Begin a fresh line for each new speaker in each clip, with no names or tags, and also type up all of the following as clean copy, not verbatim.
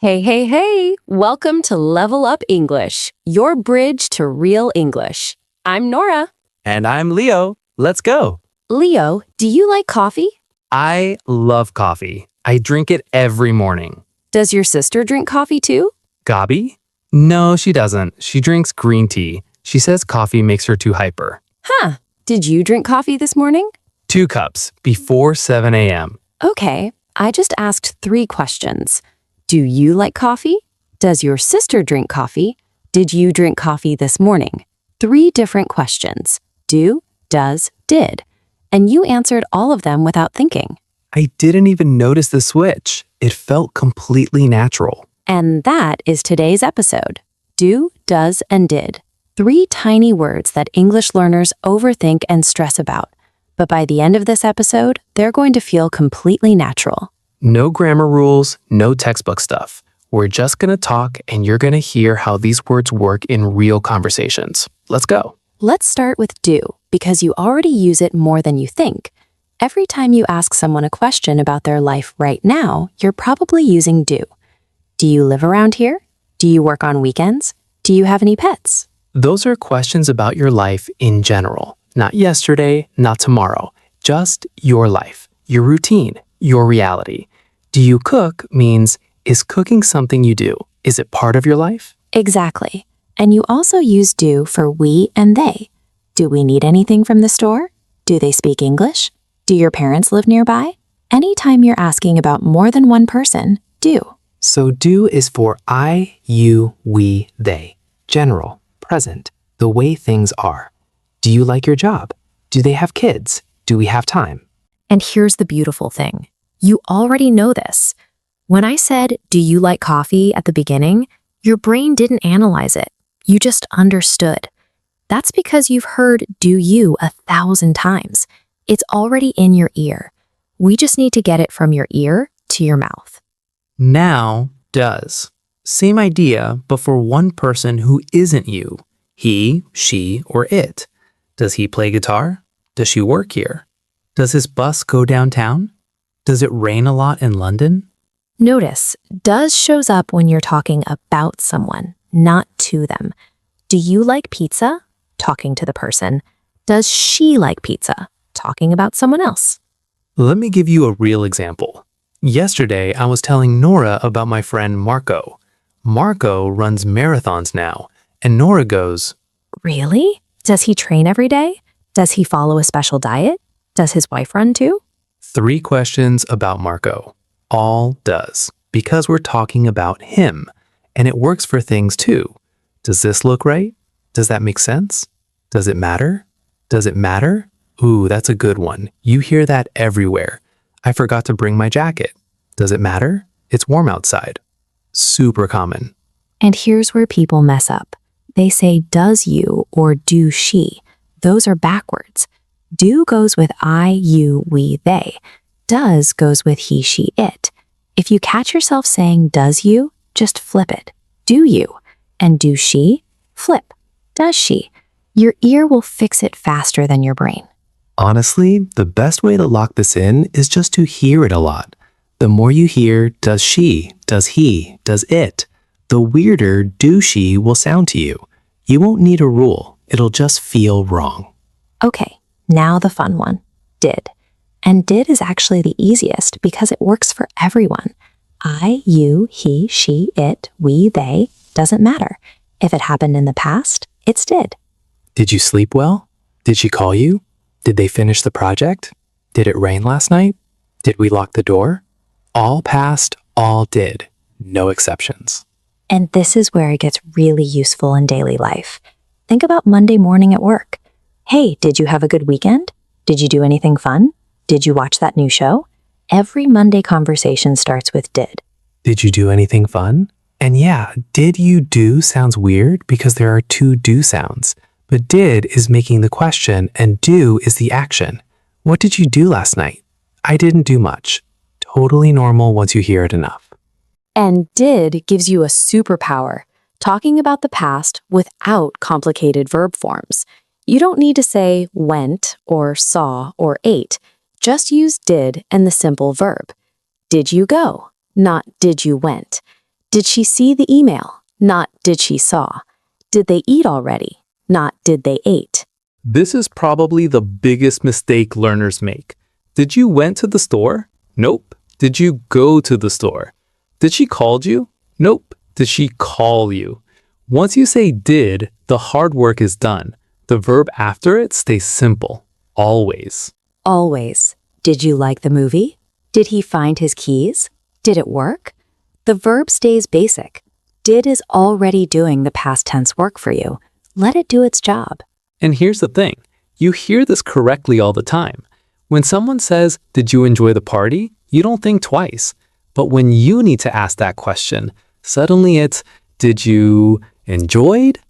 Hey, hey, hey! Welcome to Level Up English, your bridge to real English. I'm Nora.
And I'm Leo. Let's go.
Leo, do you like coffee?
I love coffee. I drink it every morning.
Does your sister drink coffee too?
Gabi? No, she doesn't. She drinks green tea. She says coffee makes her too hyper.
Huh. Did you drink coffee this morning?
2 cups before 7 a.m.
Okay, I just asked 3 questions. Do you like coffee? Does your sister drink coffee? Did you drink coffee this morning? 3 different questions. Do, does, did. And you answered all of them without thinking.
I didn't even notice the switch. It felt completely natural.
And that is today's episode. Do, does, and did. 3 tiny words that English learners overthink and stress about. But by the end of this episode, they're going to feel completely natural.
No grammar rules, no textbook stuff. We're just going to talk and you're going to hear how these words work in real conversations. Let's go.
Let's start with do, because you already use it more than you think. Every time you ask someone a question about their life right now, you're probably using do. Do you live around here? Do you work on weekends? Do you have any pets?
Those are questions about your life in general. Not yesterday, not tomorrow. Just your life, your routine, your reality. Do you cook means, is cooking something you do? Is it part of your life?
Exactly. And you also use do for we and they. Do we need anything from the store? Do they speak English? Do your parents live nearby? Anytime you're asking about more than one person, do.
So do is for I, you, we, they. General, present, the way things are. Do you like your job? Do they have kids? Do we have time?
And here's the beautiful thing. You already know this. When I said, do you like coffee at the beginning, your brain didn't analyze it. You just understood. That's because you've heard do you 1,000 times. It's already in your ear. We just need to get it from your ear to your mouth.
Now, does. Same idea, but for one person who isn't you. He, she, or it. Does he play guitar? Does she work here? Does his bus go downtown? Does it rain a lot in London?
Notice, does shows up when you're talking about someone, not to them. Do you like pizza? Talking to the person. Does she like pizza? Talking about someone else.
Let me give you a real example. Yesterday, I was telling Nora about my friend Marco. Marco runs marathons now, and Nora goes,
Really? Does he train every day? Does he follow a special diet? Does his wife run too?
3 questions about Marco. All does, because we're talking about him, and it works for things too. Does this look right? Does that make sense? Does it matter? Does it matter? Ooh, that's a good one. You hear that everywhere. I forgot to bring my jacket. Does it matter? It's warm outside. Super common.
And here's where people mess up. They say does you or do she. Those are backwards. Do goes with I, you, we, they. Does goes with he, she, it. If you catch yourself saying does you, just flip it. Do you? And do she? Flip. Does she? Your ear will fix it faster than your brain.
Honestly, the best way to lock this in is just to hear it a lot. The more you hear does she, does he, does it, the weirder do she will sound to you. You won't need a rule. It'll just feel wrong.
Okay, now the fun one. Did. And did is actually the easiest because it works for everyone. I, you, he, she, it, we, they, doesn't matter. If it happened in the past, it's did.
Did you sleep well? Did she call you? Did they finish the project? Did it rain last night? Did we lock the door? All past, all did. No exceptions.
And this is where it gets really useful in daily life. Think about Monday morning at work. Hey, did you have a good weekend? Did you do anything fun? Did you watch that new show? Every Monday conversation starts with did.
Did you do anything fun? And yeah, did you do sounds weird because there are 2 do sounds. But did is making the question and do is the action. What did you do last night? I didn't do much. Totally normal once you hear it enough.
And did gives you a superpower, talking about the past without complicated verb forms. You don't need to say went or saw or ate. Just use did and the simple verb. Did you go? Not did you went. Did she see the email? Not did she saw. Did they eat already? Not did they ate.
This is probably the biggest mistake learners make. Did you went to the store? Nope. Did you go to the store? Did she called you? Nope. Did she call you? Once you say did, the hard work is done. The verb after it stays simple. Always.
Always. Did you like the movie? Did he find his keys? Did it work? The verb stays basic. Did is already doing the past tense work for you. Let it do its job.
And here's the thing. You hear this correctly all the time. When someone says, did you enjoy the party? You don't think twice. But when you need to ask that question, suddenly it's, did you enjoyed?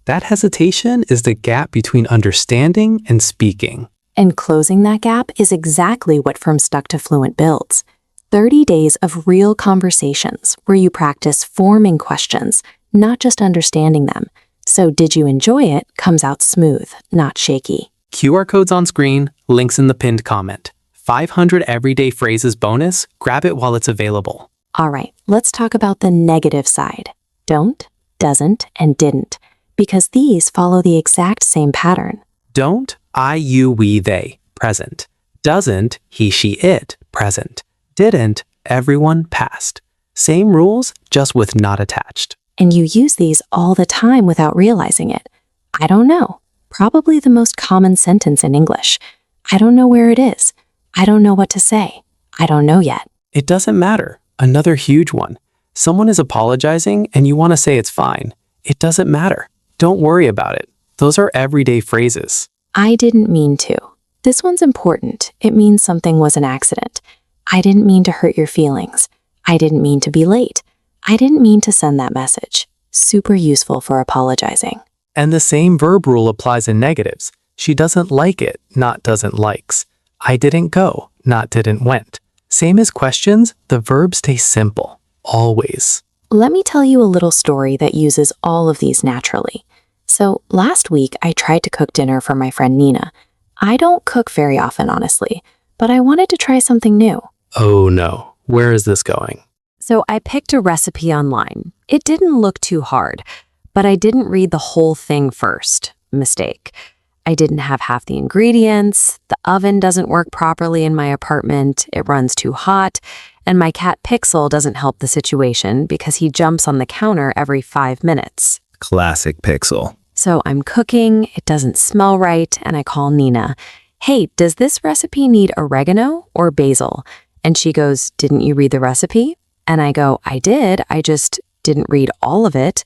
That hesitation is the gap between understanding and speaking.
And closing that gap is exactly what From Stuck to Fluent builds. 30 days of real conversations where you practice forming questions, not just understanding them. So did you enjoy it comes out smooth, not shaky.
QR codes on screen, links in the pinned comment. 500 everyday phrases bonus, grab it while it's available.
All right, let's talk about the negative side. Don't, doesn't, and didn't, because these follow the exact same pattern.
Don't, I, you, we, they, present. Doesn't, he, she, it, present. Didn't, everyone, past. Same rules, just with not attached.
And you use these all the time without realizing it. I don't know. Probably the most common sentence in English. I don't know where it is. I don't know what to say. I don't know yet.
It doesn't matter. Another huge one. Someone is apologizing and you want to say it's fine. It doesn't matter. Don't worry about it. Those are everyday phrases.
I didn't mean to. This one's important. It means something was an accident. I didn't mean to hurt your feelings. I didn't mean to be late. I didn't mean to send that message. Super useful for apologizing.
And the same verb rule applies in negatives. She doesn't like it, not doesn't likes. I didn't go, not didn't went. Same as questions, the verbs stay simple. Always.
Let me tell you a little story that uses all of these naturally. So last week, I tried to cook dinner for my friend Nina. I don't cook very often, honestly, but I wanted to try something new.
Oh no, where is this going?
So I picked a recipe online. It didn't look too hard, but I didn't read the whole thing first. Mistake. I didn't have half the ingredients, the oven doesn't work properly in my apartment, it runs too hot, and my cat Pixel doesn't help the situation because he jumps on the counter every 5 minutes.
Classic Pixel.
So I'm cooking, it doesn't smell right, and I call Nina. Hey, does this recipe need oregano or basil? And she goes, didn't you read the recipe? And I go, I did, I just didn't read all of it.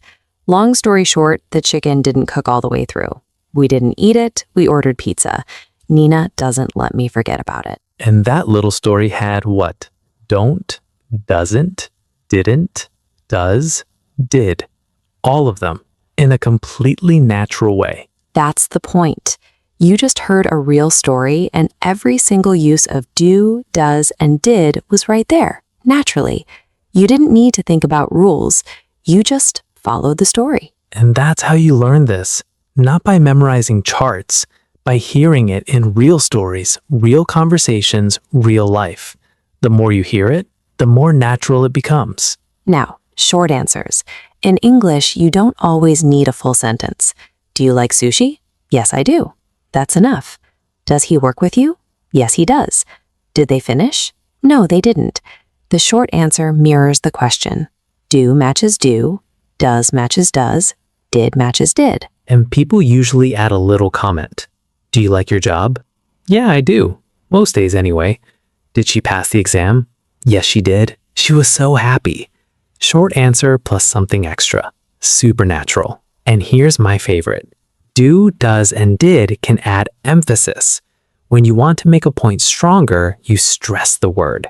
Long story short, the chicken didn't cook all the way through. We didn't eat it, we ordered pizza. Nina doesn't let me forget about it.
And that little story had what? Don't, doesn't, didn't, does, did. All of them in a completely natural way.
That's the point. You just heard a real story and every single use of do, does, and did was right there, naturally. You didn't need to think about rules. You just followed the story.
And that's how you learn this. Not by memorizing charts, by hearing it in real stories, real conversations, real life. The more you hear it, the more natural it becomes.
Now, short answers. In English, you don't always need a full sentence. Do you like sushi? Yes, I do. That's enough. Does he work with you? Yes, he does. Did they finish? No, they didn't. The short answer mirrors the question. Do matches do, does matches does, did matches did.
And people usually add a little comment. Do you like your job? Yeah, I do. Most days anyway. Did she pass the exam? Yes, she did. She was so happy. Short answer plus something extra. Supernatural. And here's my favorite. Do, does, and did can add emphasis. When you want to make a point stronger, you stress the word.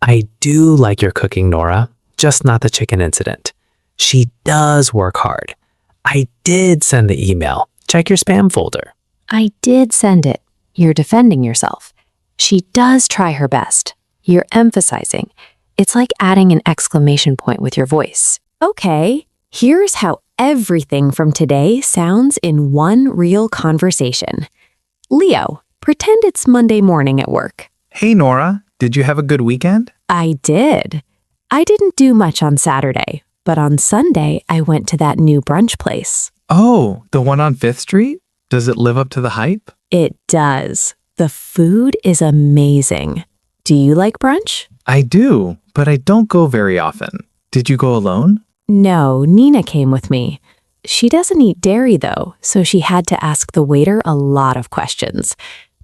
I do like your cooking, Nora, just not the chicken incident. She does work hard. I did send the email. Check your spam folder.
I did send it. You're defending yourself. She does try her best. You're emphasizing. It's like adding an exclamation point with your voice. Okay, here's how everything from today sounds in one real conversation. Leo, pretend it's Monday morning at work.
Hey, Nora, did you have a good weekend?
I did. I didn't do much on Saturday, but on Sunday I went to that new brunch place.
Oh, the one on 5th Street? Does it live up to the hype?
It does. The food is amazing. Do you like brunch?
I do, but I don't go very often. Did you go alone?
No, Nina came with me. She doesn't eat dairy though, so she had to ask the waiter a lot of questions.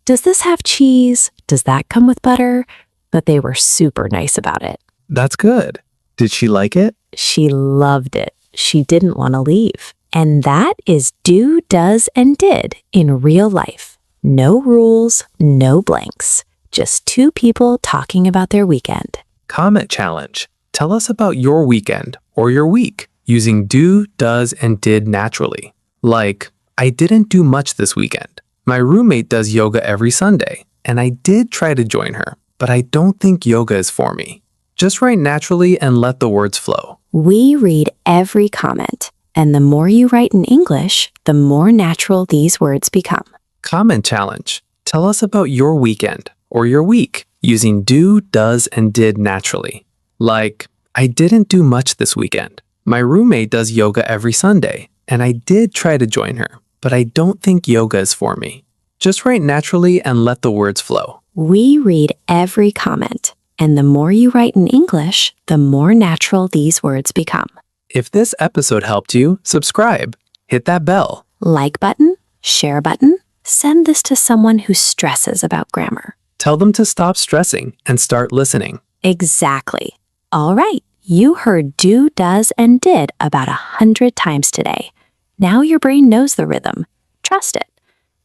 Does this have cheese? Does that come with butter? But they were super nice about it.
That's good. Did she like it?
She loved it. She didn't want to leave. And that is do, does, and did in real life. No rules, no blanks. Just two people talking about their weekend.
Comment challenge. Tell us about your weekend or your week using do, does, and did naturally. Like, I didn't do much this weekend. My roommate does yoga every Sunday, and I did try to join her, but I don't think yoga is for me. Just write naturally and let the words flow.
We read every comment, and the more you write in English, the more natural these words become.
Comment challenge. Tell us about your weekend or your week using do, does, and did naturally. Like, I didn't do much this weekend. My roommate does yoga every Sunday, and I did try to join her, but I don't think yoga is for me. Just write naturally and let the words flow.
We read every comment, and the more you write in English, the more natural these words become.
If this episode helped you, subscribe. Hit that bell.
Like button, share button, send this to someone who stresses about grammar.
Tell them to stop stressing and start listening.
Exactly. All right, you heard do, does, and did about 100 times today. Now your brain knows the rhythm. Trust it.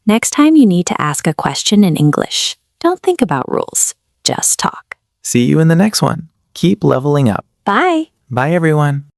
Next time you need to ask a question in English, don't think about rules. Just talk.
See you in the next one. Keep leveling up.
Bye.
Bye, everyone.